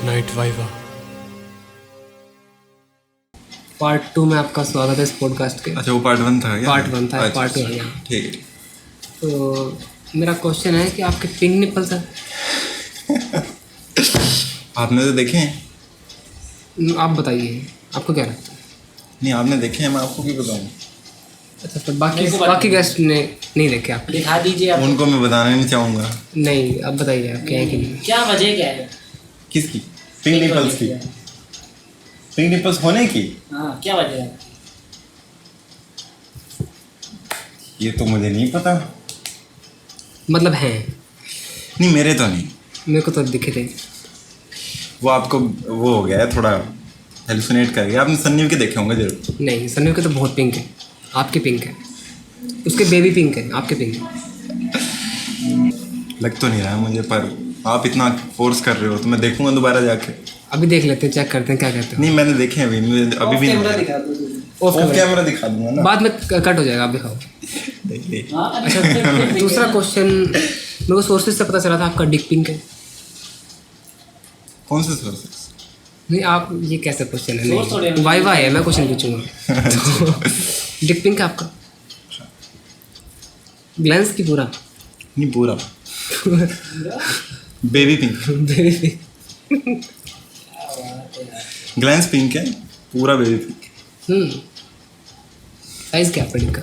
Night viva. Part 2 में आपका स्वागत है इस पॉडकास्ट के। अच्छा, वो पार्ट 1 था क्या? पार्ट 1 था, अच्छा, पार्ट 2 अच्छा, है यहाँ। ठीक है। तो मेरा क्वेश्चन है कि आपके पिंक निपल्स हैं? आपने तो देखे हैं? आप बताइए, आपको क्या लगता है? नहीं, आपने देखे हैं, मैं आपको क्यों बताऊँ? अच्छा, तो बाकी गेस्ट ने नहीं देखे आप? दिखा दीजिए आप। उनको मैं बताना नहीं चाहूँगा। नहीं, अब बताइए आप क्या है कि नहीं। क्या वजह क्या है? किसकी? पिंक निपल्स की? पिंक निपल्स होने की? हाँ, क्या वजह है? ये तो मुझे नहीं पता। मतलब हैं? नहीं, मेरे तो नहीं। मेरे को तो दिखे थे। वो आपको वो हो गया है, थोड़ा हेलुसिनेट कर गया। आपने सन्नी के देखे होंगे जरूर। नहीं, सन्नी के तो बहुत पिंक है। आपके पिंक है, उसके बेबी पिंक है, आपके पिंक है। लग तो नहीं रहा है मुझे, पर आप इतना फोर्स कर रहे हो तो मैं देखूंगा दोबारा जाके। अभी देख लेते हैं, चेक करते हैं क्या कहते हैं। नहीं, मैंने देखे हैं अभी, मुझे अभी भी कैमरा नहीं। दिखा दो तुझे। ऑफ कैमरा दिखा दूंगा ना। बाद में कट हो जाएगा, आप दिखाओ। देखिए, हाँ, अच्छा, दूसरा क्वेश्चन, मेरे को सोर्सेज से पता चला था आपका डिक पिंक है। कौन से सोर्सेस? नहीं, आप ये कैसे क्वेश्चन है? Source थोड़े नहीं, हैं। वाई है, मैं क्वेश्चन पूछूंगा। तो डिक पिंक है आपका? ग्लैंस की पूरा? नहीं, पूरा baby pink. Baby glance pink है, पूरा बेबी पिंक। साइज क्या है आपका डिक का?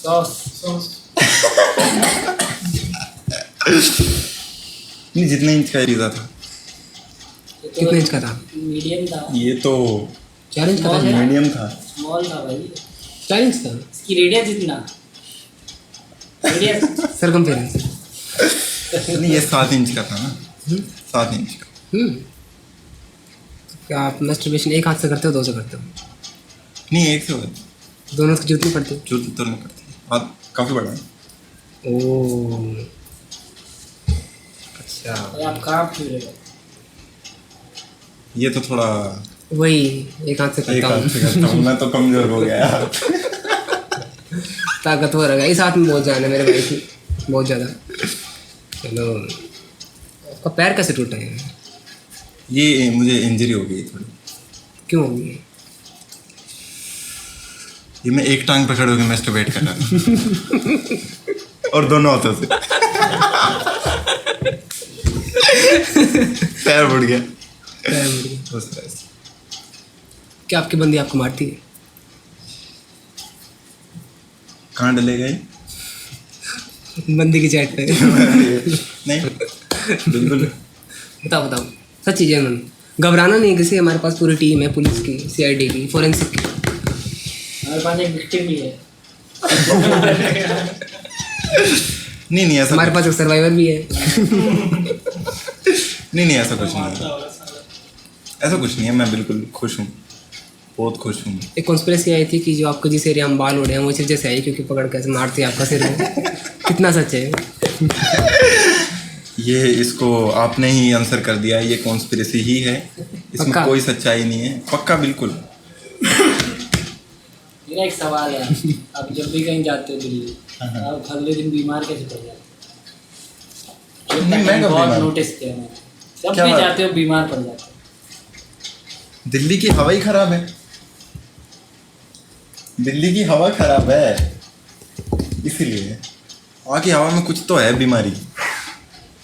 सॉस नहीं, जितना इंच का चीज़ा था। कितने इंच का था? मीडियम था। ये तो 4 इंच का था? मीडियम था। स्मॉल था भाई। 4 इंच था? इसकी रेडियस जितना रेडियस सरकमफेरेंस? नहीं, ये 7 इंच का था ना। 7 इंच का। तो क्या आप मैस्टरबेशन एक हाथ से करते हो, 2 से करते हो? नहीं, एक से होगा। दोनों की जरूरत नहीं पड़ती? जरूरत तो नहीं पड़ती। हाथ काफ़ी बड़ा है। ओह, अच्छा। आप कहाँ क्यों रहे हो? ये तो थोड़ा वही एक हाथ से एक करता हाथ से हूँ। करता हूँ। मैं तो कमजोर हो गया यार। ताकतवर है, इस हाथ में बहुत जान है मेरे भाई की, बहुत ज़्यादा। चलो, आपका पैर कैसे टूटा है? ये मुझे इंजरी हो गई थोड़ी। क्यों हो गई? ये मैं एक टांग पकड़ होकर मैस्टरबेट कर रहा था और दोनों हाथों से पैर मुड़ गया। पैर मुड़ गया। बस ऐसे। क्या आपकी बंदी आपको मारती है? कहाँ डले गए? बंदी की चैट पे? नहीं, बिल्कुल। बताओ बताओ, सच्ची जनरल, घबराना नहीं किसी। हमारे पास पूरी टीम है, पुलिस की, सीआईडी की, फोरेंसिक की। हमारे पास एक विक्टिम भी है। नहीं, ऐसा हमारे पास एक सर्वाइवर भी है। नहीं, ऐसा कुछ नहीं है। ऐसा कुछ नहीं है, मैं बिल्कुल खुश हूँ, बहुत खुश हूँ। एक कॉन्स्पिरेसी आई थी कि जो आपको जिस एरिया में बाल उड़े हैं वो सिर्फ जैसे आई क्योंकि पकड़ के ऐसे मारती है आपका सिर में। कितना सच है? ये इसको आपने ही आंसर कर दिया, ये कॉन्स्पिरेसी ही है, इसमें पक्का? कोई सच्चाई नहीं है। पक्का, बिल्कुल। मेरा एक सवाल है, आप जब भी कहीं जाते हो दिल्ली, आप अगले दिन बीमार कैसे पड़ जाते हो? नहीं, मैं कब बहुत बीमार? नोटिस किया मैंने। जब क्या भी बात? जाते हो बीमार पड़ जाते हो। दिल्ली की हवा ही खराब है। दिल्ली की हवा खराब है, इसीलिए। वहाँ की हवा में कुछ तो है बीमारी,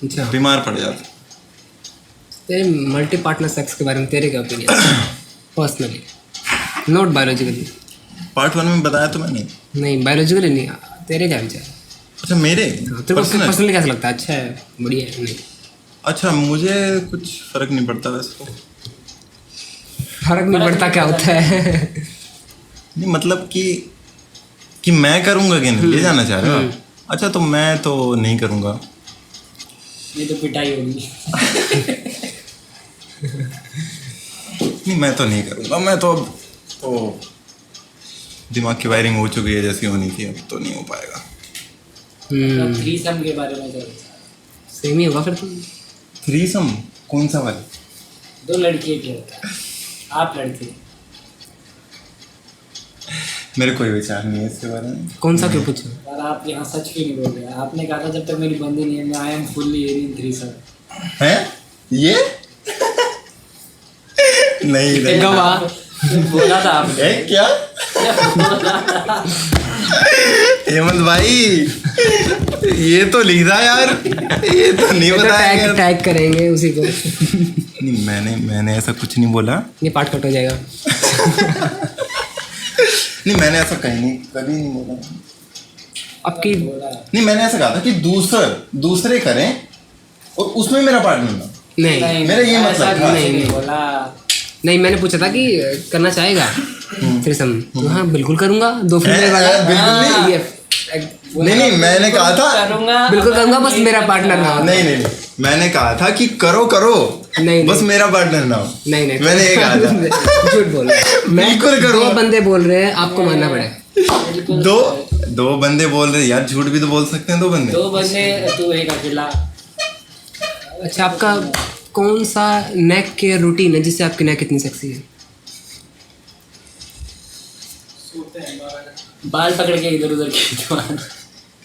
अच्छा, बीमार पड़ जाते। तेरे मल्टी पार्टनर सेक्स के बारे में तेरे क्या opinion? Personally, not biologically. Part 1 में बताया तो मैंने। नहीं, बायोलॉजिकली नहीं, तेरे क्या विचार? अच्छा, मेरे तेरे को पर्सनल। पर्सनली कैसा लगता है? अच्छा है, बढ़िया है? नहीं, अच्छा, मुझे कुछ फर्क नहीं पड़ता वैसे तो। फर्क नहीं पड़ता क्या होता है? नहीं, मतलब कि मैं करूँगा कि नहीं, ये जानना चाह रहे हो आप? अच्छा, तो मैं तो नहीं करूँगा। ये तो पिटाई होगी। नहीं, मैं तो नहीं करूँगा। मैं तो अब तो दिमाग की वायरिंग हो चुकी है जैसी होनी थी, अब तो नहीं हो पाएगा। तो थ्रीसम के बारे में क्या? सेम ही होगा फिर तो। थ्रीसम कौन सा वाला? 2 लड़के के होता है, आप लड़के। मेरे कोई विचार नहीं है इसके बारे में। कौन सा क्यों पूछा? यार आप यहाँ सच क्यों नहीं बोल रहे? आपने कहा था जब तक मेरी बंदी नहीं है मैं I am fully in threesome. हैं ये नहीं नहीं गवाह। बोला था आपने। है क्या हेमंत भाई ये तो लिखा यार, ये तो नहीं ये तो बताया टैग टैग करेंगे उसी को। नहीं मैंने ऐसा कुछ नहीं बोला। ये पार्ट कट हो जाएगा। नहीं मैंने ऐसा कहीं कभी नहीं बोला। आपकी बोला है। नहीं मैंने ऐसा कहा था कि दूसरे करें और उसमें मेरा पार्टनर ना। नहीं मेरा ये मतलब ऐसा था। नहीं बोला। नहीं, मैंने पूछा था कि करना चाहेगा थ्रीसम। तो हाँ बिल्कुल करूंगा। 2 फीमेल है, वाला बिल्कुल नहीं। नहीं मैंने कहा था करूंगा बिल्कुल करूंगा, बस मेरा पार्टनर ना हो। नहीं मैंने कहा था कि करो नहीं, बस मेरा पार्टनर ना हो। नहीं मैंने ये कहा था। झूठ बोल रहे हैं। मैं बिल्कुल करूंगा। 2 बंदे बोल रहे हैं, आपको मानना पड़ेगा। दो बंदे बोल रहे यार, झूठ भी तो बोल सकते हैं 2 बंदे। 2 बंदे तू एक अकेला। अच्छा, आपका कौन सा नेक केयर रूटीन है जिससे आपकी नेक इतनी सेक्सी है? बाल पकड़ के इधर उधर खींचवाना।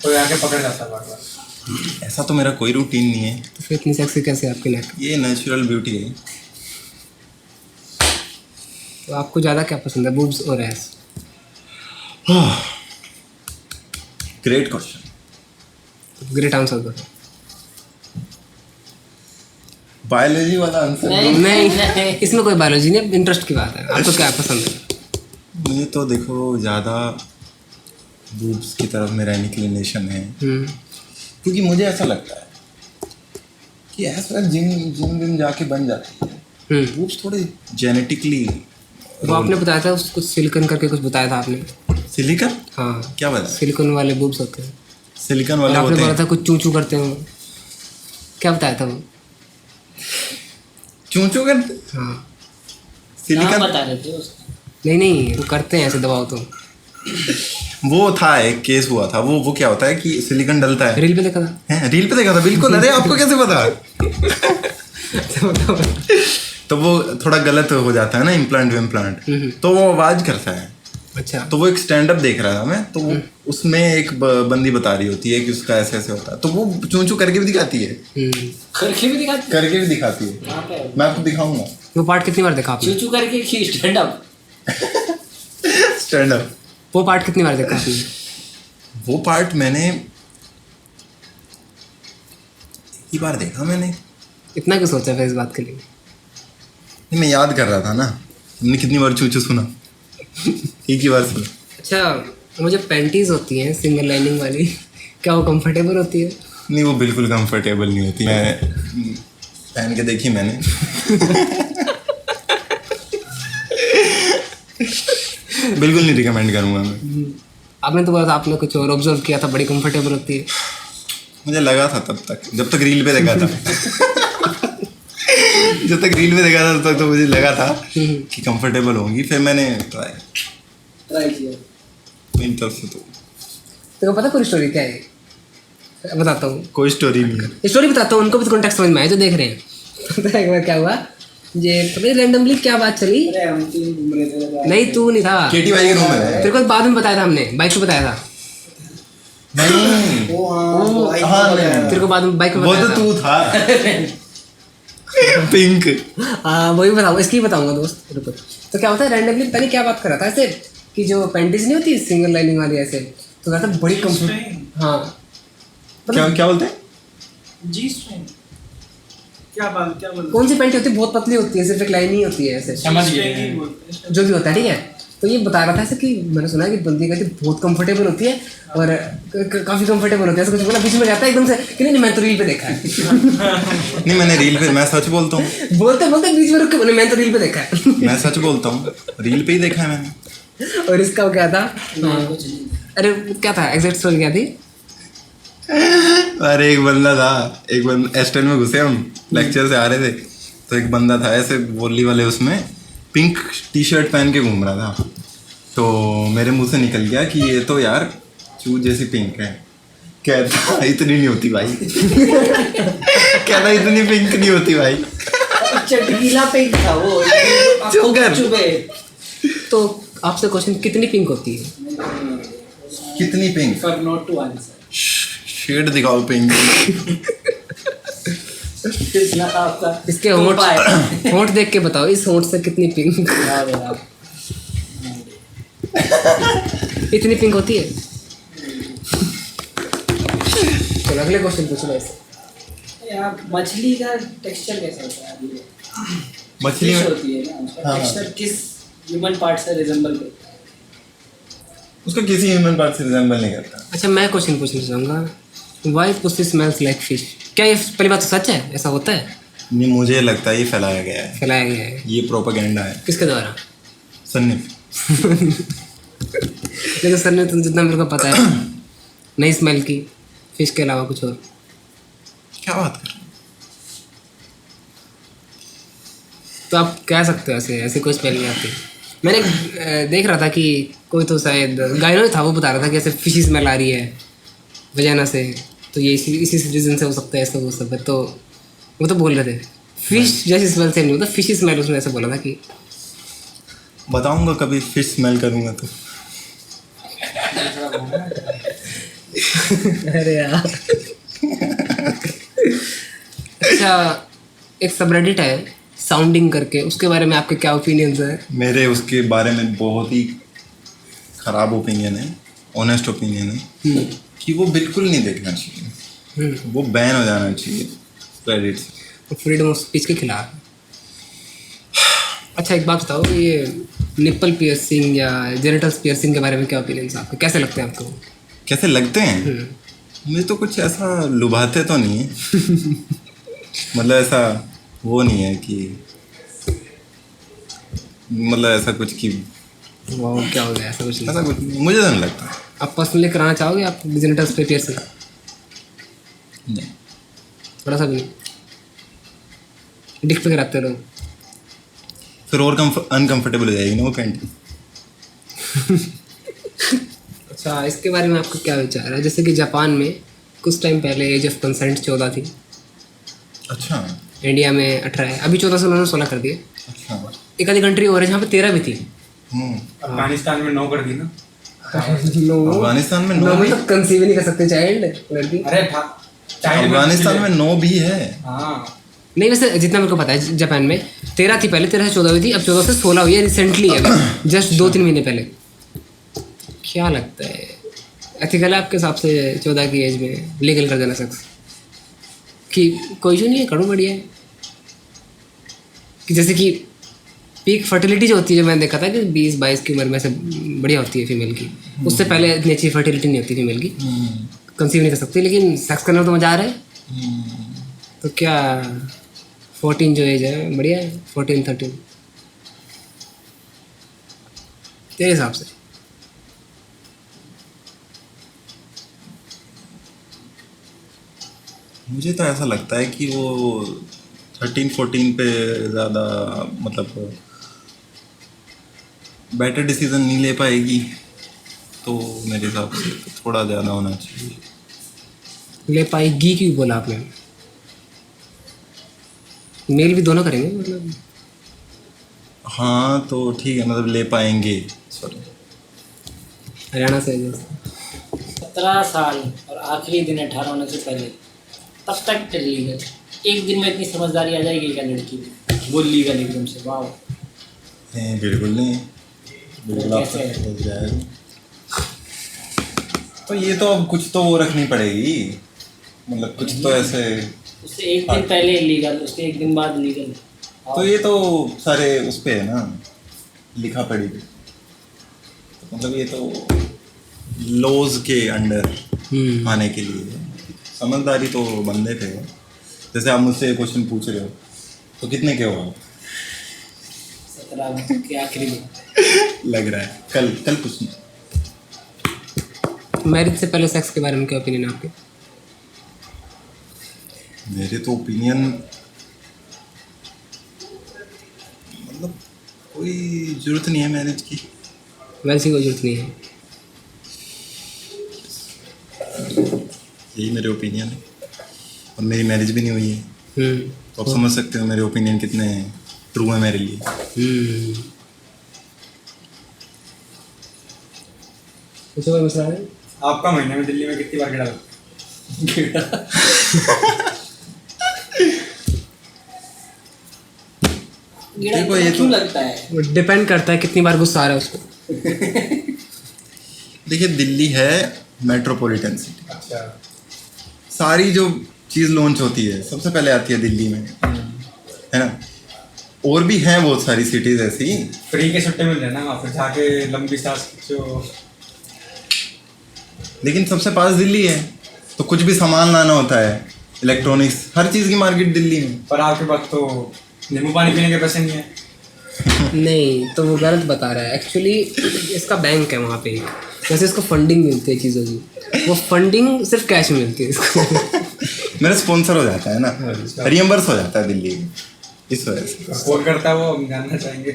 कोई आके पकड़ जाता है बार-बार। ऐसा तो मेरा कोई रूटीन नहीं है, तो फिर इतनी सेक्सी कैसे है आपकी नेक? ये नेचुरल ब्यूटी है। तो आपको ज़्यादा क्या पसंद है, बूब्स और S? Great question. Great answer दो। बायोलॉजी वाला आंसर। नहीं, इसमें कोई बायोलॉजी नहीं, इंटरेस्ट की बात है। आपको क्या पसंद है? मुझे तो देखो ज़्यादा बूब्स की तरफ मेरा इंक्लिनेशन है, क्योंकि मुझे ऐसा लगता है कि ऐसा जिम जाके बन जाती है। बूब्स थोड़े जेनेटिकली। वो आपने बताया था कुछ सिलिकॉन करके कुछ बताया था आपने। सिलिकॉन? हाँ, क्या बताया? सिलिकॉन वाले बूब्स होते हैं। सिलिकॉन और वाले आपने होते बोला हैं। था कुछ चूं चूं करते हो, क्या बताया था वो? चूं करते? हाँ। नाम सिलिकॉन बता रहे थे उसका। नहीं, वो करते हैं ऐसे दबाओ तो। वो था, एक केस हुआ था। वो क्या होता है कि सिलिकॉन डलता है। रील पे देखा था। हैं, रील पे देखा था बिल्कुल। अरे आपको कैसे पता? तो वो थोड़ा गलत हो जाता है ना, इम्प्लांट, तो वो आवाज करता है। अच्छा। तो वो एक स्टैंड अप देख रहा था मैं, तो वो उसमें एक बंदी बता रही होती है कि उसका ऐसे ऐसे होता है, तो वो चूं करके भी दिखाती है। करके भी दिखाते। करके भी दिखाती है। कहाँ पे है? मैं आपको दिखाऊंगा वो पार्ट कितनी बार देखा आपने? चूचू करके की स्टैंड अप। Stand up. वो पार्ट कितनी बार देखा आपने? वो पार्ट मैंने एक बार देखा मैंने। इतना क्यों सोचा फिर इस बात के लिए? नहीं, मैं याद कर रहा था ना, हमने कितनी बार चूचू सुना। एक ही बार सुना। अच्छा, मुझे पैंटीज होती हैं सिंगल लाइनिंग वाली, क्या वो कंफर्टेबल होती है? नहीं, वो बिल्कुल कंफर्टेबल नहीं होती। मैं पहन के देखी मैंने। बिल्कुल नहीं रिकमेंड करूँगा मैं। आपने तो बोला था आपने कुछ और ऑब्जर्व किया था, बड़ी कंफर्टेबल होती है। मुझे लगा था तब तक, जब तक रील पे देखा था। जब तक रील पे देखा था तब तक तो मुझे लगा था कि कंफर्टेबल होंगी। फिर मैंने ट्राई किया। मेरी तरफ से तो पता पूरी स्टोरी क्या है? बताता हूँ, कोई स्टोरी नहीं है। स्टोरी बताता हूँ, उनको भी तो कॉन्टेक्स्ट समझ में आए जो देख रहे हैं। तो एक बार क्या हुआ, ये पता रैंडमली क्या बात चली। अरे हम 3 घूम रहे थे। नहीं, तू नहीं था, केटी भाई के रूम में तेरे को बाद में बताया था हमने, बाइक पे बताया था। नहीं, वो हाँ हाँ नहीं, तेरे को बाद में बाइक पे वो बताया तो था। तू था। पिंक। हाँ, वही बताऊँ, इसकी बताऊंगा दोस्त, रुको। तो क्या होता है, रैंडमली पता नहीं क्या बात कर रहा था ऐसे कि जो पैंटीज नहीं होती सिंगल लाइनिंग वाली ऐसे, तो कहता बड़ी कंफर्ट। हाँ, क्या बोलते हैं? जी स्ट्रिंग क्या बोलते कौन सी पैंट होती है, बहुत पतली होती है, सिर्फ एक लाइन ही होती है ऐसे, समझ गए। जो भी होता है, ठीक है। तो ये बता रहा था ऐसे कि मैंने सुना है कि बंदी कहती बहुत कंफर्टेबल होती है और काफ़ी कंफर्टेबल होती है, ऐसा कुछ बोला, बीच में जाता है एकदम से कि नहीं मैं तो रील पे देखा है। नहीं, मैंने रील पे, मैं सच बोलता हूँ। बोलते बोलते बीच में रुक के बोले मैं तो रील पे देखा है। मैं सच बोलता हूँ, रील पे ही देखा है मैंने। और इसका वो क्या था, कुछ नहीं। अरे क्या था एग्जैक्ट स्टोरी क्या थी? अरे एक बंदा एस्टल में घुसे हम, लेक्चर से आ रहे थे, तो एक बंदा था ऐसे बोली वाले, उसमें पिंक टी शर्ट पहन के घूम रहा था। तो मेरे मुंह से निकल गया कि ये तो यार चूज जैसी पिंक है। कहता इतनी नहीं होती भाई। कहता इतनी पिंक नहीं होती भाई। चटकीला पिंक था वो। चुप कर। चुपे। तो आपसे क्वेश्चन, कितनी पिंक होती है? कितनी pink? For not to answer. Shade दिखाओ पिंक। आपका इसके होंठ होंठ देख के बताओ, इस होंठ से कितनी पिंक? इतनी पिंक होती है? चलो अगले क्वेश्चन पूछो ऐसे। यार मछली का टेक्सचर कैसा होता है? मछली Fish में होती है ना, उसका हाँ। टेक्सचर किस ह्यूमन पार्ट से रिजेंबल करता है? उसको किसी ह्यूमन पार्ट से रिजेंबल नहीं करता। अच्छा मैं क्वेश्चन पूछना चाहूँगा, why pussy smells like fish? क्या ये पहली बात तो सच है, ऐसा होता है? नहीं, मुझे लगता है ये फैलाया गया है, फैलाया गया है? ये प्रोपेगेंडा है। किसके द्वारा? सन्नी। लेकिन सर ने तो जितना मेरे को पता है नहीं स्मेल की फिश के अलावा कुछ और। क्या बात कर रहे हो? तो आप कह सकते हो ऐसे कोई स्मेल नहीं आती। मैंने देख रहा था कि कोई तो शायद गायनो था, वो बता रहा था कि ऐसे फिशी स्मेल आ रही है वजाना से, तो ये इसी रीज़न से हो सकता है, ऐसा वो सब है। तो वो तो बोल रहे थे फिश जैसी स्मेल से नहीं होता, फिशी स्मेल, उसने ऐसे बोला था कि बताऊंगा कभी फिश स्मेल करूंगा तो। अरे यार। अच्छा एक सबरेडिट है साउंडिंग करके, उसके बारे में आपके क्या ओपिनियंस है? मेरे उसके बारे में बहुत ही ख़राब ओपिनियन है, ऑनेस्ट ओपिनियन है कि वो बिल्कुल नहीं देखना चाहिए, वो बैन हो जाना चाहिए रेडिट से। फ्रीडम ऑफ स्पीच के खिलाफ। अच्छा एक बात बताओ, ये निप्पल पियर्सिंग या जेनिटल्स पियर्सिंग के बारे में क्या ओपिनियंस आपके, कैसे लगते हैं आपको? कैसे लगते हैं? मुझे तो कुछ ऐसा लुभाते तो नहीं है। मतलब ऐसा वो नहीं है कि मतलब ऐसा कुछ कि वाह क्या हो गया, ऐसा कुछ नहीं। ऐसा कुछ नहीं, मुझे तो नहीं लगता। आप पर्सनली कराना चाहोगे आप जेनिटल्स पे पियर्सिंग? नहीं, थोड़ा सा भी नहीं? डिक पे कराते लोग? फिर और अनकंफर्टेबल हो जाएगी ना वो पेंट। अच्छा इसके बारे में आपका क्या विचार है? जैसे कि जापान में कुछ टाइम पहले एज ऑफ कंसेंट 14 थी, अच्छा इंडिया में 18 है, अभी 14 से उन्होंने 16 कर दिए। अच्छा। एक आधी कंट्री और है जहाँ पे 13 भी थी। अफगानिस्तान में 9 कर दी ना। अफगानिस्तान में 9 नौ भी, में तो कंसीव ही नहीं कर सकते चाइल्ड लड़की। अरे चाइल्ड अफगानिस्तान में 9 भी है। हाँ नहीं वैसे जितना मेरे को पता है जापान में 13 थी पहले, 13 से 14 हुई थी, अब 14 से 16 हुई है रिसेंटली, अभी जस्ट 2-3 महीने पहले। क्या लगता है एथिकल है आपके हिसाब से 14 की एज में लीगल कर देना सेक्स? कि कोई जो नहीं है, कड़ू बढ़िया है कि जैसे कि पीक फर्टिलिटी जो होती है, जो मैंने देखा था कि 20-22 की उम्र में से बढ़िया होती है फीमेल की, उससे पहले इतनी अच्छी फर्टिलिटी नहीं होती फीमेल की, कंसीव नहीं कर सकती, लेकिन सेक्स करने में तो मज़ा आ रहा है। तो क्या 14 जो एज है बढ़िया है? 14-13 तेरे हिसाब से? मुझे तो ऐसा लगता है कि वो 13-14 पे ज़्यादा मतलब बेटर डिसीजन नहीं ले पाएगी, तो मेरे हिसाब से तो थोड़ा ज़्यादा होना चाहिए। ले पाएगी क्यों बोला आपने? मेल भी दोनों करेंगे मतलब? हाँ तो ठीक है, मतलब ले पाएंगे। सॉरी, हरियाणा से है जो। 17 साल और आखिरी दिन 18 होने से पहले, तब तक लीगल। एक दिन में इतनी समझदारी आ जाएगी क्या लड़की में? वो लीगल एकदम से, वाह। नहीं बिल्कुल नहीं, बिल्कुल आप कैसे? हो जाएगा। तो ये तो अब कुछ तो वो रखनी पड़ेगी, मतलब कुछ तो ऐसे। उससे एक दिन पहले लीगल, उसके एक दिन बाद लीगल। तो ये तो सारे उस पे है ना, लिखा पढ़ी पे, तो मतलब ये तो लॉज के अंडर आने के लिए समझदारी तो बंदे पे है। जैसे आप मुझसे क्वेश्चन पूछ रहे हो, तो कितने के हो आप? 17 के आखिरी दिन। लग रहा है कल पूछना। मैरिज से पहले सेक्स के बारे में क्या ओपिनियन है आपके? मेरे तो ओपिनियन मतलब कोई ज़रूरत नहीं है मैरिज की। वैसी कोई जरूरत नहीं है। यही मेरे ओपिनियन है, और मेरी मैरिज भी नहीं हुई है, तो आप समझ सकते हो मेरे ओपिनियन कितने ट्रू है मेरे लिए। पूछो भाई मसला है। आपका महीने में दिल्ली में कितनी बार गेड़ा लगता गिरा देखो, ये इतना क्यों तो- लगता है? वो डिपेंड करता है कितनी बार गुस्सा आ रहा है उसको। देखिए, दिल्ली है मेट्रोपॉलिटन सिटी। अच्छा। सारी जो चीज़ लॉन्च होती है सबसे पहले आती है दिल्ली में, है ना। और भी हैं बहुत सारी सिटीज़ ऐसी। फ्री के छुट्टे मिल रहे हैं ना वहाँ पे, जाके लंबी सांस खींचो। लेकिन सबसे पास दिल्ली है, तो कुछ भी सामान लाना होता है, इलेक्ट्रॉनिक्स, हर चीज़ की मार्केट दिल्ली में। पर आपके पास तो नींबू पानी पीने के पैसे नहीं है। नहीं, तो वो गलत बता रहा है। एक्चुअली इसका बैंक है वहाँ पे एक, जैसे इसको फंडिंग मिलती है चीज़ों की, वो फंडिंग सिर्फ कैश में मिलती है इसको। मेरा स्पॉन्सर हो जाता है ना, रियम्बर्स हो जाता है दिल्ली में, इस वजह से। सपोर्ट करता है वो, हम जानना चाहेंगे।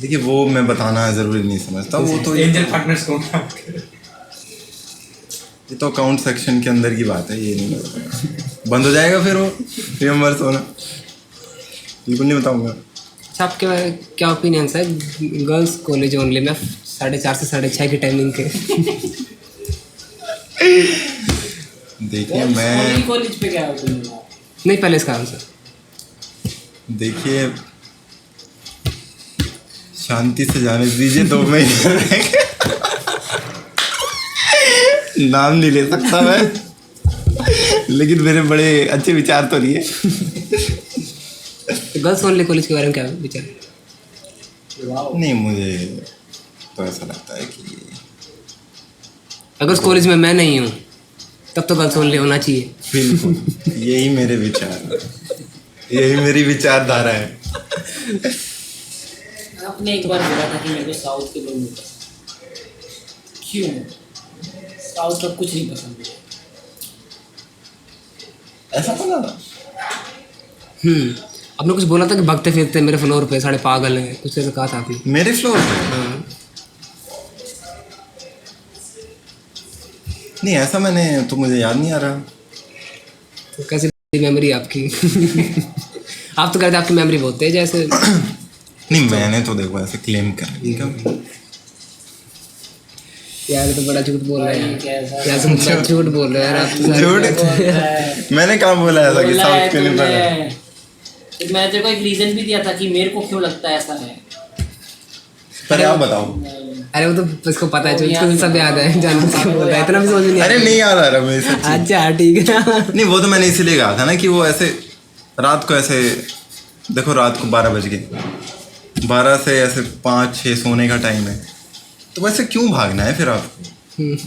देखिए, वो मैं बताना ज़रूरी नहीं समझता, वो तो एंजल पार्टनर्स कौन है आपके? ये तो अकाउंट सेक्शन के अंदर की बात है, ये नहीं बताऊंगा। बंद हो जाएगा फिर वो रियम्बर्स होना, बिल्कुल नहीं बताऊंगा। अच्छा, आपके क्या ओपिनियंस है गर्ल्स कॉलेज ओनली में 4:30 से 6:30 की टाइमिंग के? देखिए, मैं कॉलेज पे क्या होता है? नहीं, पहले इसका आंसर। देखिए, शांति से जाने दीजिए, 2 महीने रहेंगे। नाम नहीं ले सकता मैं, लेकिन मेरे बड़े अच्छे विचार तो नहीं है। तो गर्ल्स ओनली कॉलेज के बारे में क्या विचार है? नहीं, मुझे तो ऐसा लगता है कि अगर उस कॉलेज में मैं नहीं हूँ तब तो गर्ल्स ओनली होना चाहिए। बिल्कुल यही मेरे विचार, यही मेरी विचारधारा है। आपने एक बार बोला था कि मेरे को साउथ के लोग नहीं पसंद। क्यों? साउथ का कुछ नहीं पसंद मुझे। ऐसा बोला था? आपने कुछ बोला था कि भागते फिरते मेरे फ्लोर पे साढ़े पागल हैं, कुछ ऐसा कहा था आपने। मेरे फ्लोर पे? हाँ। नहीं, ऐसा मैंने तो मुझे याद नहीं आ रहा। तो कैसी मेमोरी आपकी? आप तो कहते आपकी मेमोरी बहुत तेज है ऐसे। नहीं, मैंने तो देखो ऐसे क्लेम कर लिया। यार ये तो बड़ा झूठ बोल रहे हैं कैसा यार, तुम बड़ा झूठ बोल रहे हो यार आप तो सारे। झूठ? मैंने कहाँ बोला ऐसा कि बोला है साउथ के नहीं पता? तुमने। तो मैं तेरे को एक रीजन भी दिया था कि मेरे को क्यों लगता है ऐसा है। पहले आप बताओ। अरे वो तो इसको पता है, इसको तो सब याद है, जानबूझ के बोल रहा है, इतना भी समझ में नहीं अरे आता। नहीं याद आ रहा मुझे सच्ची। अच्छा ठीक है। नहीं, वो तो मैंने इसीलिए कहा था ना कि वो ऐसे रात को ऐसे, देखो रात को 12 बज गए, 12 से ऐसे 5-6 सोने का टाइम है, तो वैसे क्यों भागना है फिर आपको?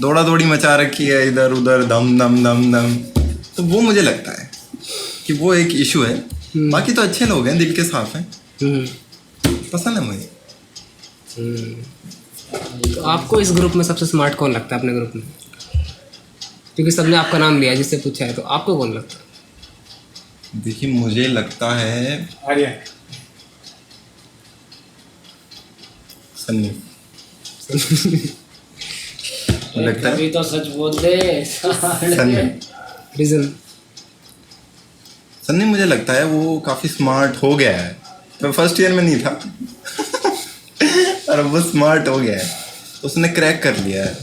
दौड़ा दौड़ी मचा रखी है इधर उधर, दम दम दम दम। तो वो मुझे लगता है कि वो एक इशू है। बाकी तो अच्छे लोग हैं, दिल के साफ हैं, पसंद है मुझे। तो आपको इस ग्रुप में सबसे स्मार्ट कौन लगता है अपने ग्रुप में? क्योंकि सबने आपका नाम लिया जिससे पूछा है, तो आपको कौन लगता है? देखिए, मुझे लगता है आर्या। सन्नी। लगता है अभी तो सच बोल दे। सन्नी। रीज़न? सन्नी मुझे लगता है वो काफ़ी स्मार्ट हो गया है। मैं फर्स्ट ईयर में नहीं था और अब वो स्मार्ट हो गया है, तो उसने क्रैक कर लिया है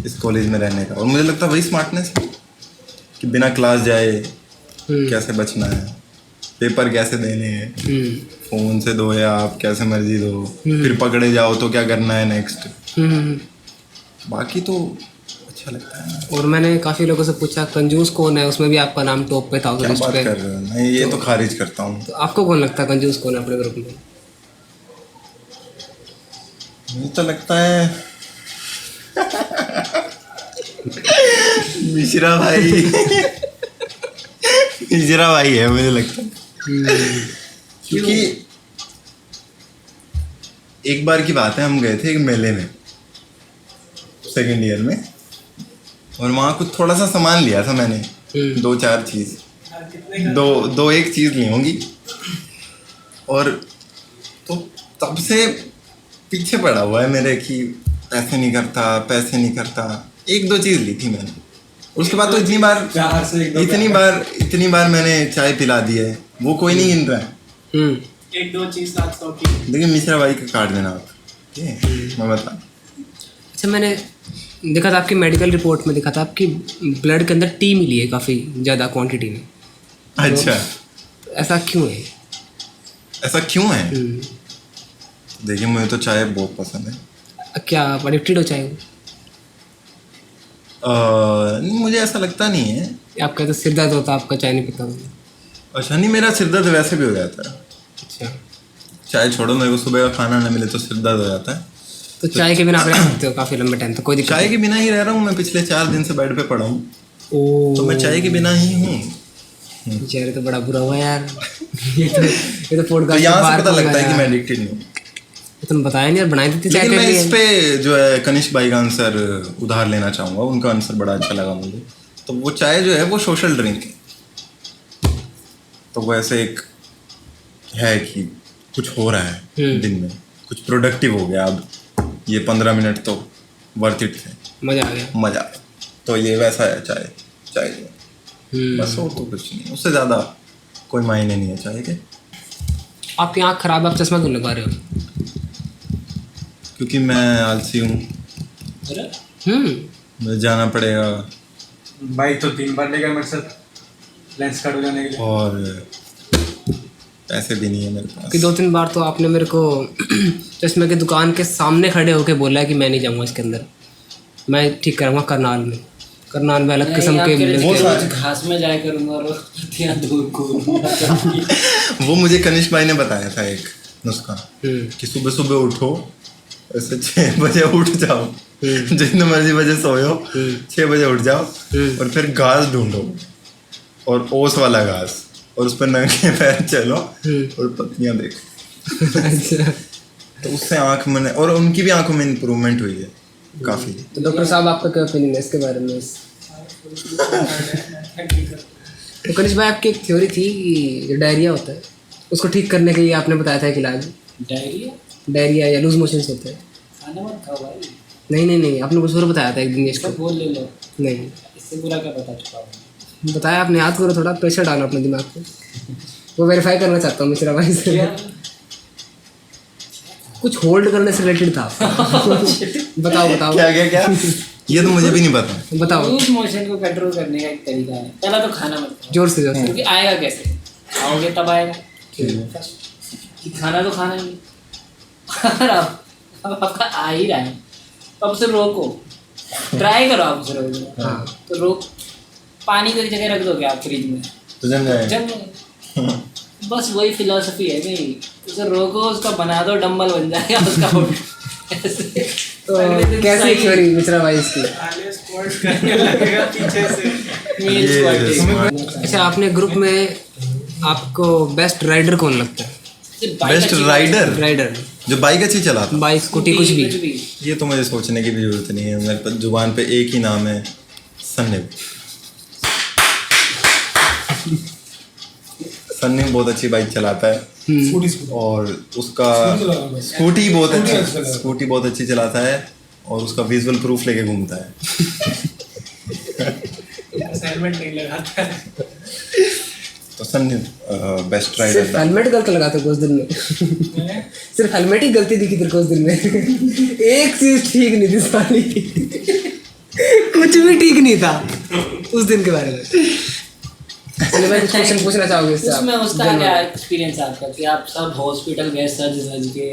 इस कॉलेज में रहने का। और मुझे लगता है वही स्मार्टनेस है कि बिना क्लास जाए कैसे बचना है, पेपर कैसे देने हैं, फ़ोन से दो या आप कैसे मर्जी दो, फिर पकड़े जाओ तो क्या करना है नेक्स्ट। बाकी तो अच्छा लगता है। और मैंने काफ़ी लोगों से पूछा कंजूस कौन है, उसमें भी आपका नाम टॉप पे था क्या लिस्ट बात पे। कर रहे हो? मैं ये तो खारिज करता हूँ। तो आपको कौन लगता है कंजूस कौन है अपने ग्रुप में? मुझे तो लगता है मिश्रा भाई। मिश्रा भाई है मुझे लगता है, क्योंकि एक बार की बात है, हम गए थे एक मेले में सेकेंड ईयर में, और वहाँ कुछ थोड़ा सा सामान लिया था मैंने, 2-4 चीज़, दो एक चीज़ ली होंगी, और तो तब से पीछे पड़ा हुआ है मेरे कि पैसे नहीं करता। 1-2 चीज़ ली थी मैंने, उसके बाद तो इतनी बार मैंने चाय पिला दी है, वो कोई नहीं गिन रहा है। 1-2 चीज 700 की। देखिए, मिश्रा भाई का काट देना आप, ठीक है? मैं बता। अच्छा, मैंने देखा था आपकी मेडिकल रिपोर्ट में, देखा था आपकी ब्लड के अंदर टी मिली है काफ़ी ज़्यादा क्वांटिटी में। अच्छा, तो ऐसा क्यों है? ऐसा क्यों है? देखिए मुझे तो चाय बहुत पसंद है। क्या आप एडिक्टेड हो चाहे वो? नहीं, मुझे ऐसा लगता नहीं है। आप कहते सिर दर्द होता आपका चाय नहीं पीता? अच्छा, नहीं, मेरा सिर दर्द वैसे भी हो जाता है। अच्छा, चाय छोड़ो, मेरे को सुबह का खाना ना मिले तो सिर दर्द हो जाता है। तो चाय के बिना आप रह सकते हो काफ़ी लंबे टाइम तक, कोई दिक्कत चाय के बिना ही रह रहा हूँ मैं, पिछले 4 दिन से बेड पे पड़ा हूँ, ओ तो मैं चाय के बिना ही हूँ। चेहरे तो बड़ा बुरा हुआ यार। ये तो तो पॉडकास्ट यहाँ से पता लगता है कि मैं एडिक्टेड नहीं हूँ। तुम बताया नहीं यार, बनाई देती चाय लेकिन के मैं इस लिए। पे जो है कनिष्क भाई का आंसर उधार लेना चाहूँगा, उनका आंसर बड़ा अच्छा लगा मुझे। तो वो चाय जो है वो सोशल ड्रिंक है, तो वो ऐसे एक है कि कुछ हो रहा है दिन में, कुछ प्रोडक्टिव हो गया, अब ये 15 मिनट तो वर्थ इट थे, मज़ा आ गया। मज़ा आया। तो ये वैसा है चाय, चाय जो है। बस और तो कुछ नहीं, उससे ज़्यादा कोई मायने नहीं है चाय के। आपकी आँख खराब है, आप चश्मा क्यों लगा रहे हो? क्योंकि मैं आलसी हूँ, अरे मुझे जाना पड़ेगा भाई तो 3 बार ले गए मेरे साथ लेंस काट जाने के लिए। और पैसे भी नहीं है मेरे पास। कि 2-3 बार तो आपने मेरे को चश्मे की दुकान के सामने खड़े होके बोला है कि मैं नहीं जाऊँगा इसके अंदर, मैं ठीक कराऊंगा करनाल में। करनाल में अलग किस्म के वो रोज घास में जाया करूंगा और पत्तियां वो मुझे कनिष्क भाई ने बताया था एक नुस्खा कि सुबह सुबह उठो, ऐसे 6 बजे उठ जाओ, जितने मर्जी बजे सोयो, 6 बजे उठ जाओ और फिर घास ढूंढो, और ओस वाला घास, और उस पर नंगे पैर चलो और पत्तियां देखो। अच्छा, तो उससे आँख में, और उनकी भी आंखों में इम्प्रूवमेंट हुई है काफ़ी। तो डॉक्टर साहब आपका क्या ओपिनियन है इसके बारे में? तो कनिष्क भाई, आपकी एक थ्योरी थी कि जो डायरिया होता है उसको ठीक करने के लिए आपने बताया था एक इलाज, डायरिया या लूज मोशंस होते हैं। खाना मत खाओ भाई। नहीं, आपने कुछ और बताया था एक दिन इसको। बोल ले लो, नहीं इससे बुरा क्या बता चुका हूँ। बताया आपने, याद करो, थोड़ा प्रेशर डालो अपने दिमाग पे। वो वेरीफाई करना चाहता हूँ मिश्रा भाई से। कुछ होल्ड करने से रिलेटेड था। बताओ क्या ये तो मुझे भी नहीं पता। बताओ। लूज मोशन को कंट्रोल करने का एक तरीका है, पहला तो खाना मत खाओ। जोर से क्योंकि आएगा कैसे, खाओगे तब आएगा कि खाना तो खाना नहीं। और अब आपका आ ही रहा है तो अब उसे रोको, ट्राई करो आप उसे रोकने। हाँ। तो रोक, पानी को एक जगह रख दोगे आप फ्रिज में, तो जम जाएगा। जम जाएगा। बस वही फिलॉसफी है कि उसे रोको, उसका बना दो, डंबल बन जाएगा उसका। तो कैसी थ्योरी मिश्रा भाई इसकी? अच्छा, आपने ग्रुप में आपको बेस्ट राइडर कौन लगता है? बेस्ट राइडर जो बाइक अच्छी चलाता, बाइक, स्कूटी, कुछ भी। ये तो मुझे सोचने की भी जरूरत नहीं है, मेरे पास जुबान पे एक ही नाम है, सन्निब। सन्निब बहुत अच्छी बाइक चलाता है और उसका स्कूटी बहुत अच्छी चलाता है और उसका विजुअल प्रूफ लेके घूमता है। असाइनमेंट नहीं लगाता है। तो सन्निब बेस्ट राइडर। सिर्फ हेलमेट गलत लगा था उस दिन में। सिर्फ हेलमेट ही गलती दिखी तेरे को उस दिन में। एक चीज ठीक नहीं थी सारी। कुछ भी ठीक नहीं था उस दिन के बारे में। चलिए भाई, कुछ क्वेश्चन पूछना चाहोगे इससे? उसमें उसका क्या एक्सपीरियंस है आपका कि आप सब हॉस्पिटल गए सज धज के,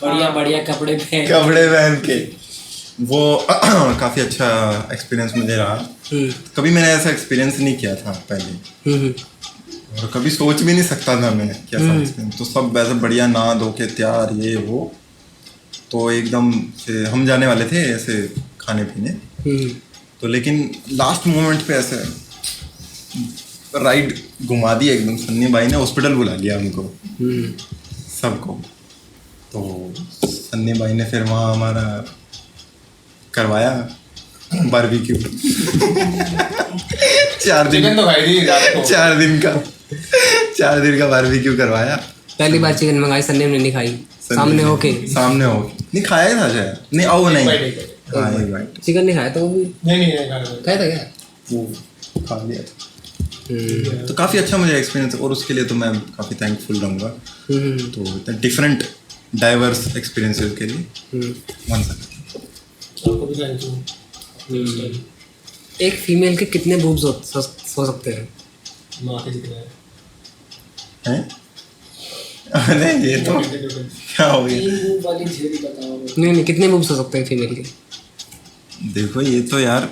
बढ़िया कपड़े पहन के? वो काफ़ी अच्छा एक्सपीरियंस मुझे रहा। कभी मैंने ऐसा एक्सपीरियंस नहीं किया था पहले, और कभी सोच भी नहीं सकता था मैं कि ऐसा एक्सपीरियंस। तो सब वैसे बढ़िया नहा धो के तैयार, ये वो, तो एकदम से हम जाने वाले थे ऐसे खाने पीने। तो लेकिन लास्ट मोमेंट पे ऐसे राइड घुमा दी एकदम। सन्नी भाई ने हॉस्पिटल बुला लिया हमको सबको। तो सन्नी भाई ने फिर वहाँ हमारा करवाया बारबेक्यू। 4 दिन तो खाई नहीं रात को। 4 दिन का बारबेक्यू करवाया। पहली बार चिकन मंगाई, सन्नी ने नहीं खाई। सामने होके नहीं खाया था शायद, नहीं आओ नहीं, हाँ एक बाइट चिकन नहीं खाया था वो भी। नहीं खाया था क्या? वो खा लिया था। तो काफ़ी अच्छा मुझे एक्सपीरियंस, और उसके लिए तो मैं काफ़ी थैंकफुल रहूँगा। तो इतने डिफरेंट डाइवर्स एक्सपीरियंसेस के लिए वन एक फीमेल के कितने बूब्स हो सकते हैं? माँ के जितने हैं? अरे ये तो क्या हो गया? 3 बूब वाली झेली बताओ। नहीं, कितने बूब्स हो सकते हैं फीमेल के? देखो ये तो यार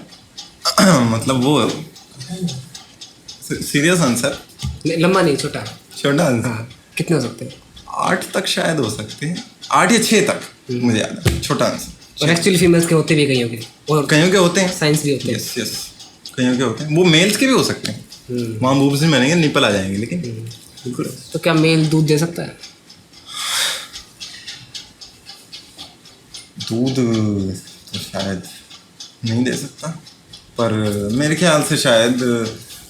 मतलब वो सीरियस आंसर, लंबा नहीं, छोटा। छोटा आंसर। हाँ, कितने हो सकते हैं? 8 तक शायद हो सकते हैं, 8 या 6 तक मुझे याद है, छोटा आंसर। और एक्चुअली फीमेल्स के होते भी हैं कईयों के, और कईयों के होते हैं, साइंस भी होते हैं। यस यस, कईयों के होते हैं, वो मेल्स के भी हो सकते हैं। वहाँ बूब्स नहीं बनेंगे, निपल आ जाएंगे, लेकिन बिल्कुल। तो क्या मेल दूध दे सकता है? दूध तो शायद नहीं दे सकता, पर मेरे ख्याल से शायद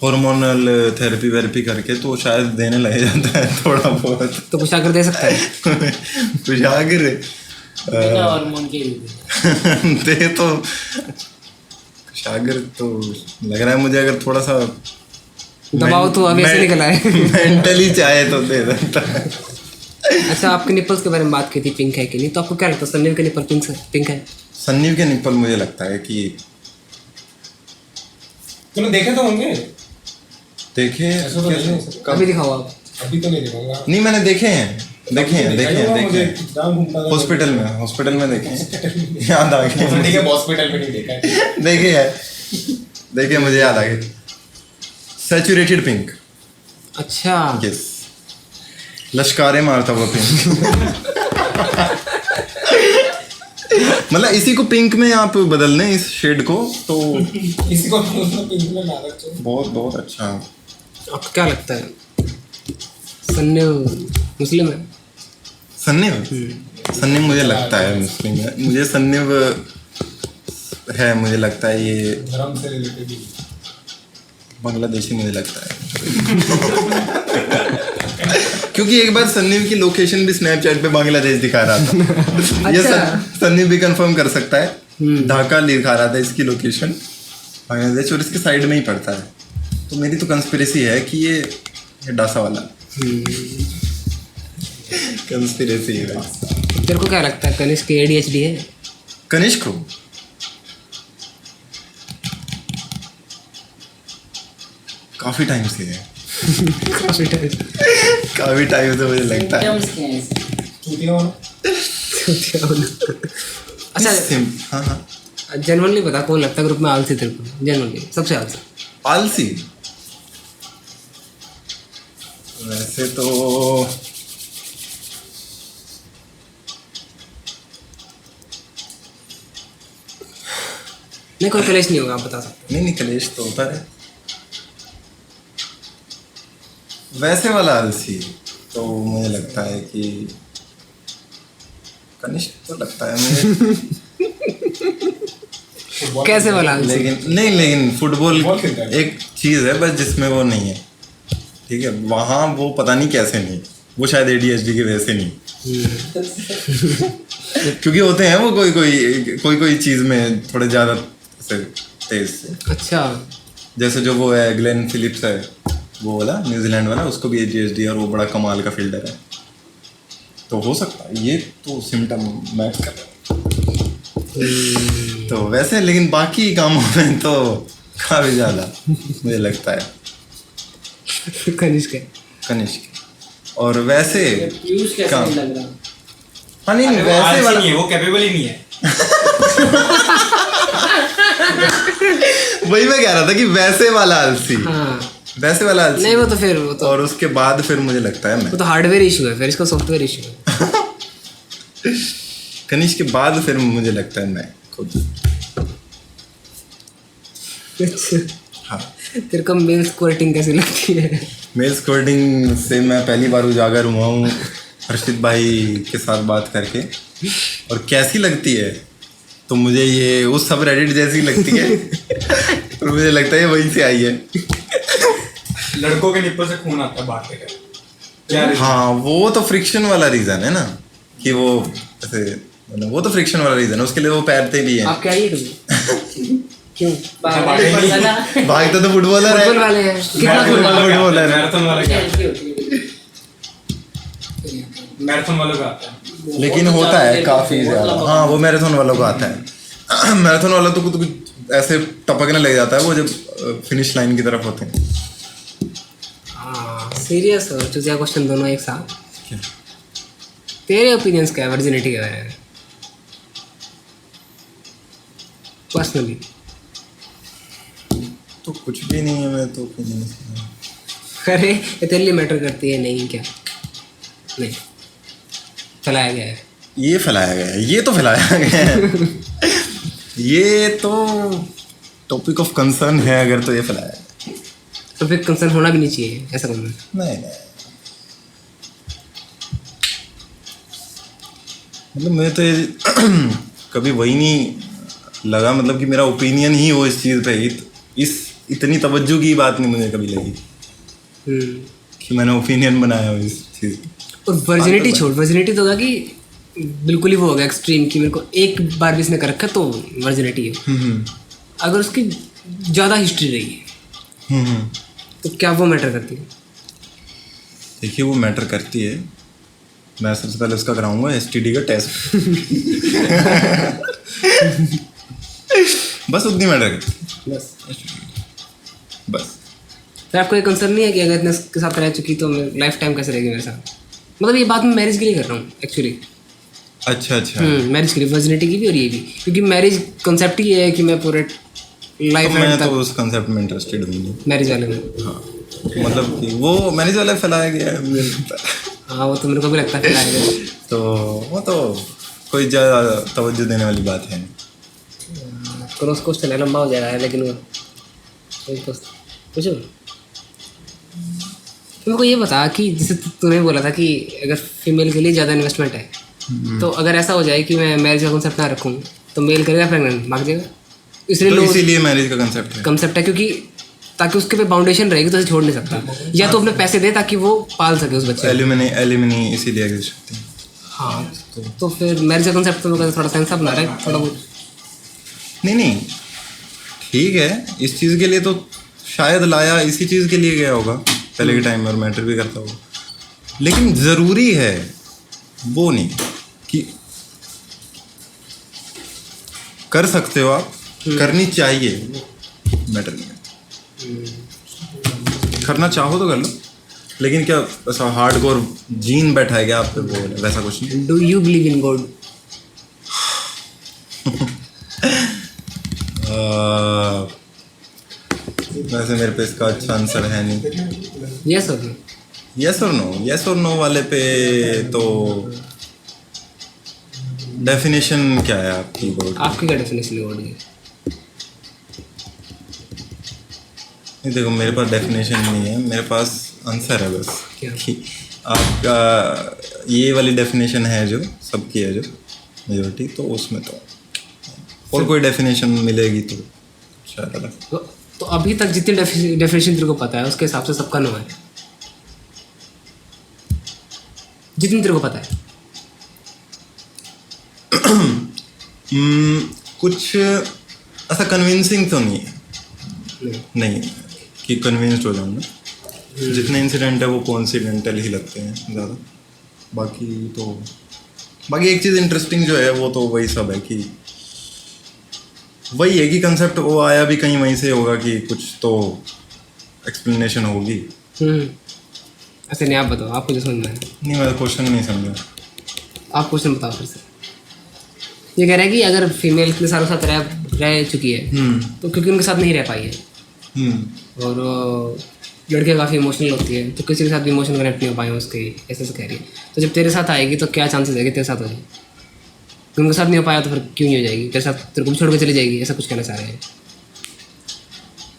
हार्मोनल थेरेपी वेरेपी करके तो शायद देने लग जाता है थोड़ा बहुत। तो कुछ आकर दे सकता है? कुछ आगे बिना हार्मोन के ही दे। दे तो शागिर तो लग रहा है मुझे, अगर थोड़ा सा दबाव तो अभी ऐसे निकला है। मेंटली चाहे तो दे सकता है। अच्छा, आपके निपल्स के बारे में बात की थी, पिंक है कि नहीं, तो आपको क्या लगता है सन्नीव के निपल पिंक है? सन्नीव के निप्पल मुझे लगता है कि तूने देखे तो होंगे, देखे ऐसा तो नहीं हो सकता। अभी दिखाओ आप। अभी तो नहीं देखूंगा। नहीं, मैंने देखे हैं, देखे मुझे हैं जहाँ घूमता था हॉस्पिटल में देखे हैं। याद आ ठीक गया, है, हॉस्पिटल में नहीं देखा है। देखे है, देखे, मुझे याद आ गया। सैचुरेटेड पिंक, अच्छा, यस, लश्कारे मारता हुआ पिंक। मतलब इसी को पिंक में आप बदल दें, इस शेड को, तो किसी को पिंक में ना रखो। बहुत बहुत अच्छा। आपको क्या लगता है सन्नीव मुस्लिम है? सन्नीव मुझे लगता है मुस्लिम है, मुझे सन्नीव है, मुझे लगता है ये धर्म से रिलेटेड बांग्लादेशी मुझे लगता है। क्योंकि एक बार सन्नीव की लोकेशन भी स्नैपचैट पे बांग्लादेश दिखा रहा था। ये सन्नीव भी कंफर्म कर सकता है, ढाका लिखा रहा था इसकी लोकेशन, बांग्लादेश, और इसके साइड में ही पड़ता है। तो मेरी तो कंस्पिरेसी है कि ये डासा वाला कंस्पिरेसी है। तेरे को क्या लगता है कनिष्क के ADHD है? कनिष्क को काफी टाइम से है, काफी टाइम से मुझे लगता है। Symptoms क्या हैं इसके? चूतिया होना। अच्छा, हाँ हाँ, जनरली बता, कौन लगता है ग्रुप में आलसी तेरे को? जनरली सबसे आलसी? आलसी वैसे तो नहीं, कोई कलेश नहीं होगा, आप बता सकते नहीं, कलेश तो होता है। वैसे वाला आलसी तो मुझे लगता है कि कनिष्क तो लगता है मुझे। हैं। कैसे वाला आलसी? लेकिन फुटबॉल फुटबॉल खेलता है। एक चीज़ है बस जिसमें वो नहीं है, ठीक है, वहाँ वो पता नहीं कैसे नहीं, वो शायद ADHD की वजह से नहीं। क्योंकि होते हैं वो कोई चीज़ में थोड़े ज़्यादा तेज से। अच्छा, जैसे जो वो है ग्लेन फिलिप्स है, वो वाला न्यूजीलैंड वाला, उसको भी ADHD है और वो बड़ा कमाल का फील्डर है। तो हो सकता है ये तो सिम्टम मैच कर रहा है। तो वैसे लेकिन बाकी कामों में तो काफ़ी ज़्यादा मुझे लगता है कनिष्क है। कनिष्क। और वैसे पीयूष कैसे काम- नहीं लग रहा? हाँ नहीं अरे वो वैसे आलसी वाला नहीं है, वो कैपेबल ही नहीं है। वही मैं कह रहा था कि वैसे वाला आलसी, हाँ, वैसे वाला आलसी। नहीं, वो तो और उसके बाद फिर मुझे लगता है मैं हार्डवेयर इशू है, फिर इसका सॉफ्टवेयर इशू है। कनिष्क के बाद फिर मुझे लगता है मैं खुद। अच्छा, हाँ, तेरे को मेल स्क्वाटिंग कैसी लगती है? मेल स्क्वाडिंग से मैं पहली बार उजागर हुआ हूँ हर्षित भाई के साथ बात करके, और कैसी लगती है तो मुझे ये उस सब रेडिट जैसी लगती है। और मुझे लगता है ये वहीं से आई है। लड़कों के निप्पल से खून आता है बाहर के क्या reason? हाँ, वो तो फ्रिक्शन वाला रीज़न है ना, कि वो ऐसे, वो तो फ्रिक्शन वाला रीज़न है, उसके लिए वो पैरते भी हैं। आप क्या ही कभी? क्यों? बाहर नहीं पड़ जाना। भागते तो फुटबॉलर है, फुटबॉल वाले हैं, कितना मैराथन फुटबॉल? वालों का फुटबॉलर है। मैराथन वाला क्या हल्की होती है। मैराथन वालों का आता है। लेकिन वो तो होता ज़्यादा है देर काफ़ी बहुत ज़्यादा। लंबा हाँ, वो मैराथन वालों का आता है। मैराथन वाला तो कुछ ऐसे टपकने लग जाता है वो जब फिनिश लाइन की तरफ होते हैं। हाँ सीरियस और चूतिया क्वेश्चन दोनों एक साथ। क्या? तेरे ओपिनियंस क्या है वर्जिनिटी के बारे में पर्सनली? तो कुछ भी नहीं है, मैं तो opinion से- अरे ये तेरे लिए मैटर करती है नहीं क्या? नहीं फैलाया गया है। ये फैलाया गया है, ये तो फैलाया गया है ये तो टॉपिक ऑफ कंसर्न है अगर, तो ये फैलाया है। तो फिर कंसर्न होना भी नहीं चाहिए ऐसा करना। नहीं मतलब मैं तो ये कभी वही नहीं लगा, मतलब कि मेरा ओपिनियन ही हो इस चीज़ पे, इस इतनी तवज्जो की बात नहीं मुझे कभी लगी कि मैंने ओपिनियन बनाया हो इस चीज़ पे। और वर्जिनिटी छोड़, वर्जिनिटी तो होगा कि बिल्कुल ही वो होगा एक्सट्रीम कि मेरे को एक बार भी इसने कर रखा तो वर्जिनिटी है। अगर उसकी ज़्यादा हिस्ट्री रही है तो क्या वो मैटर करती है? देखिए वो मैटर करती है। मैं सबसे पहले उसका कराऊंगा STD का टेस्ट बस उतनी मैटर करती है, बस। फिर आपको ये कंसर्न नहीं है कि अगर इतने के साथ रह चुकी तो लाइफ टाइम कैसे रहेगी मेरे साथ? मतलब ये बात मैं मैरिज के लिए कर रहा हूँ एक्चुअली। अच्छा मैरिज के लिए वर्जिनिटी की भी और ये भी, क्योंकि मैरिज कंसेप्ट ही है कि मैं पूरे लाइफ तो मैं तो उस कंसेप्ट में इंटरेस्टेड हूँ नहीं। मैरिज वाले में। हाँ मतलब कि वो मैरिज वाला फैलाया गया है मुझे लगता है। हाँ वो तो मेरे को भी लगता है आएगा। तो वो तो कोई ज़्यादा तवज्जो देने वाली बात है नहीं। क्रॉस क्वेश्चन है, लंबा हो जाएगा है, लेकिन वो पूछो। मेरे को ये बता कि जैसे तूने बोला था कि अगर फीमेल के लिए ज़्यादा इन्वेस्टमेंट है, तो अगर ऐसा हो जाए कि मैं मैरिज का कंसेप्ट ना रखूँ तो मेल करेगा प्रेगनेंट भाग जाएगा? इसलिए तो लोग इसीलिए मैरिज का कंसेप्ट है क्योंकि ताकि उसके पे बाउंडेशन रहेगी तो उसे छोड़ नहीं सकता, या तो अपने पैसे दे ताकि वो पाल सके उस बच्चे को। एलिमनी इसीलिए एग्जिस्ट होती है। हाँ तो फिर मैरिज का कंसेप्ट तो मेरे को थोड़ा सेंस बना रहा है थोड़ा बहुत। नहीं ठीक है, इस चीज़ के लिए तो शायद लाया इसी चीज़ के लिए गया होगा पहले के टाइम में, और मैटर भी करता होगा, लेकिन ज़रूरी है वो नहीं कि कर सकते हो आप, करनी चाहिए, मैटर नहीं करना चाहो तो कर लो, लेकिन क्या ऐसा हार्डकोर जीन बैठा है क्या आप पे वो वैसा कुछ नहीं। Do you believe in God? वैसे मेरे पे इसका अच्छा आंसर है नहीं। यस और नो? यस और नो वाले पे तो डेफिनेशन क्या है आपकी गॉड? आपकी क्या डेफिनेशन है गॉड की? नहीं देखो मेरे पास डेफिनेशन नहीं है, मेरे पास आंसर है बस क्या? कि आपका ये वाली डेफिनेशन है जो सबकी है, जो मेजोरिटी, तो उसमें तो और कोई डेफिनेशन मिलेगी तो शायद अलग। तो अभी तक जितनी डेफिनेशन तेरे को पता है उसके हिसाब से सबका नो है, जितनी तेरे को पता है। कुछ ऐसा कन्विंसिंग तो नहीं है, नहीं कि कन्विंस्ड हो जाऊंगा। जितने इंसिडेंट है वो कोइंसिडेंटल ही लगते हैं ज़्यादा। बाकी एक चीज़ इंटरेस्टिंग जो है वो तो वही सब है कि वही है कि कंसेप्ट वो आया भी कहीं वहीं से होगा कि कुछ तो एक्सप्लेनेशन होगी। ऐसे नहीं, आप बताओ, आपको जो समझ में आया। नहीं मैं क्वेश्चन नहीं समझा। आप क्वेश्चन बताओ फिर से। ये कह रहा है कि अगर फीमेल इतने सालों साथ रह चुकी है तो क्योंकि उनके साथ नहीं रह पाई है, और लड़के काफ़ी इमोशनल होती है तो किसी के साथ भी इमोशनल कनेक्ट नहीं हो पाए उसके, ऐसे से कह रही है। तो जब तेरे साथ आएगी तो क्या चांसेस है कि तेरे साथ हो जाए? उनके साथ नहीं हो पाया तो फिर क्यों नहीं हो जाएगी? तेरे साथ तेरे को भी छोड़ के चली जाएगी, ऐसा कुछ कहना चाह रहे हैं,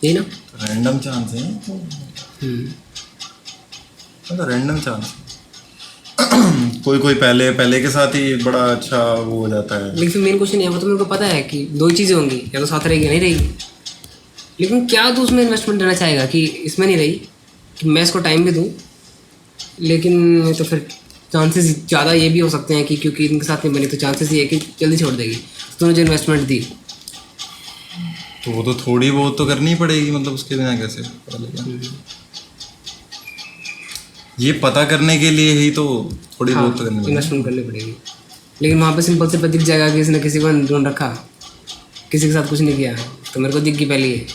यही ना? रैंडम चांस है तो रैंडम चांस कोई पहले के साथ ही बड़ा अच्छा वो हो जाता है। लेकिन फिर मेन क्वेश्चन ये, वो तो मेरे को पता है कि दो ही चीज़ें होंगी, या तो साथ रहेगी या नहीं रहेगी। लेकिन क्या तू उसमें इन्वेस्टमेंट देना चाहेगा कि इसमें नहीं रही, कि मैं इसको टाइम भी दूँ, लेकिन तो फिर चांसेस ज़्यादा ये भी हो सकते हैं कि क्योंकि इनके साथ नहीं बनी तो चांसेस ये है कि जल्दी छोड़ देगी। तो तूने जो इन्वेस्टमेंट दी तो वो तो थोड़ी बहुत तो करनी ही पड़ेगी, मतलब उसके बिना कैसे पता लगेगा? ये पता करने के लिए ही तो थोड़ी बहुत तो करनी पड़ेगी। इन्वेस्टमेंट करनी पड़ेगी। लेकिन वहाँ पे सिंपल से दिख जाएगा कि इसने किसी को ढूंढ रखा, किसी के साथ कुछ नहीं किया, तो मेरे को दिख गई पहले ये,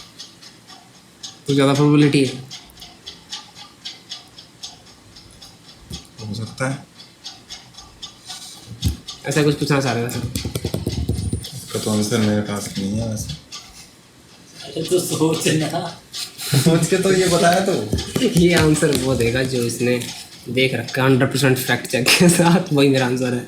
तो ज़्यादा प्रोबेबिलिटी है। हो सकता है। ऐसा कुछ पूछना चाह रहे थे सर? इसका तो आंसर मेरे पास नहीं है वैसे। अरे तो सोचना। सोच के तो ये बताया तो। ये आंसर वो देगा जो इसने देख रखा है 100% फैक्ट चेक के साथ, वही मेरा आंसर है।